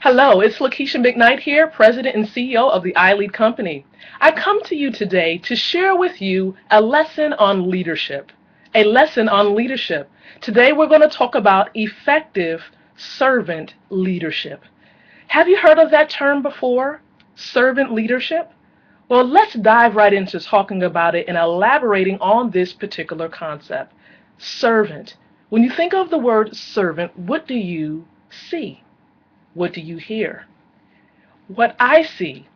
Hello, it's Lakeisha McKnight here, President and CEO of the iLead Company. I come to you today to share with you a lesson on leadership. A lesson on leadership. Today we're going to talk about effective servant leadership. Have you heard of that term before? Servant leadership? Well, let's dive right into talking about it and elaborating on this particular concept. Servant. When you think of the word servant, what do you see? What do you hear? What I see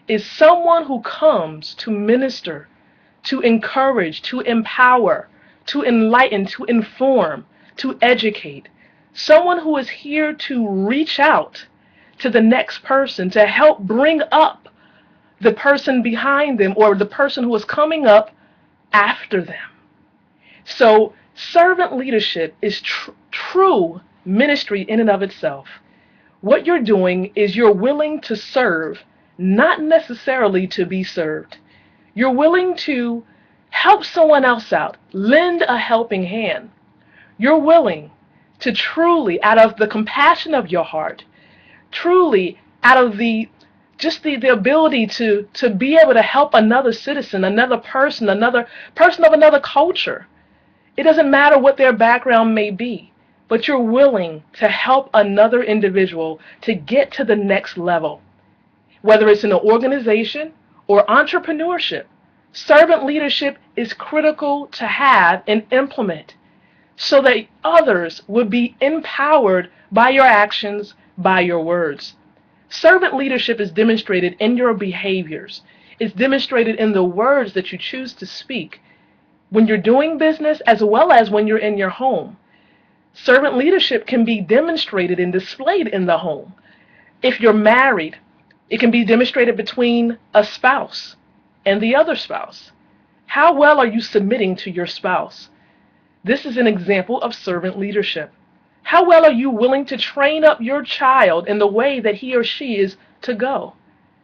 is someone who comes to minister, to encourage, to empower, to enlighten, to inform, to educate. Someone who is here to reach out to the next person, to help bring up the person behind them or the person who is coming up after them. So servant leadership is true ministry in and of itself. What you're doing is you're willing to serve, not necessarily to be served. You're willing to help someone else out, lend a helping hand. You're willing to truly, out of the compassion of your heart, truly out of the ability to be able to help another citizen, another person of another culture. It doesn't matter what their background may be, but you're willing to help another individual to get to the next level. Whether it's in an organization or entrepreneurship, servant leadership is critical to have and implement so that others would be empowered by your actions, by your words. Servant leadership is demonstrated in your behaviors. It's demonstrated in the words that you choose to speak when you're doing business as well as when you're in your home. Servant leadership can be demonstrated and displayed in the home. If you're married, it can be demonstrated between a spouse and the other spouse. How well are you submitting to your spouse? This is an example of servant leadership. How well are you willing to train up your child in the way that he or she is to go,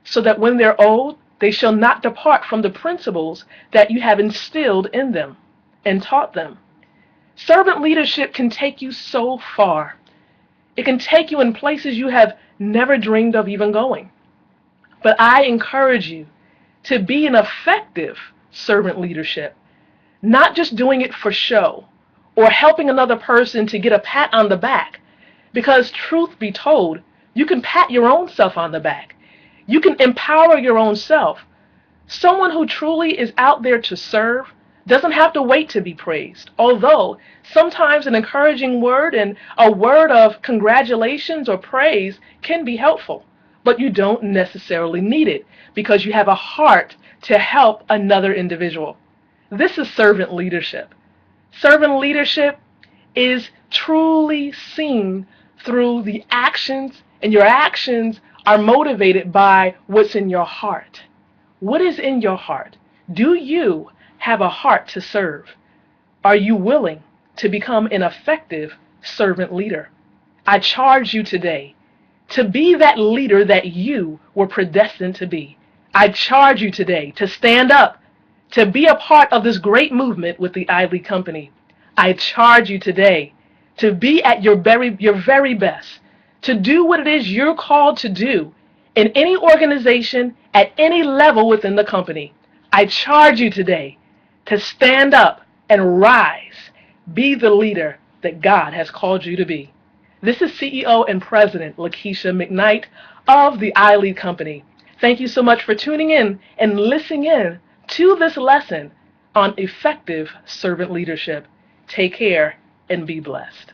so that when they're old, they shall not depart from the principles that you have instilled in them and taught them? Servant leadership can take you so far. It can take you in places you have never dreamed of even going. But I encourage you to be an effective servant leadership, not just doing it for show or helping another person to get a pat on the back. Because truth be told, you can pat your own self on the back. You can empower your own self. Someone who truly is out there to serve doesn't have to wait to be praised, although sometimes an encouraging word and a word of congratulations or praise can be helpful, but you don't necessarily need it because you have a heart to help another individual. This is servant leadership. Servant leadership is truly seen through the actions, and your actions are motivated by what's in your heart. What is in your heart? Do you have a heart to serve? Are you willing to become an effective servant leader? I charge you today to be that leader that you were predestined to be. I charge you today to stand up, to be a part of this great movement with the iLead Company. I charge you today to be at your very best, to do what it is you're called to do in any organization at any level within the company. I charge you today to stand up and rise. Be the leader that God has called you to be. This is CEO and President Lakeisha McKnight of the iLead Company. Thank you so much for tuning in and listening in to this lesson on effective servant leadership. Take care and be blessed.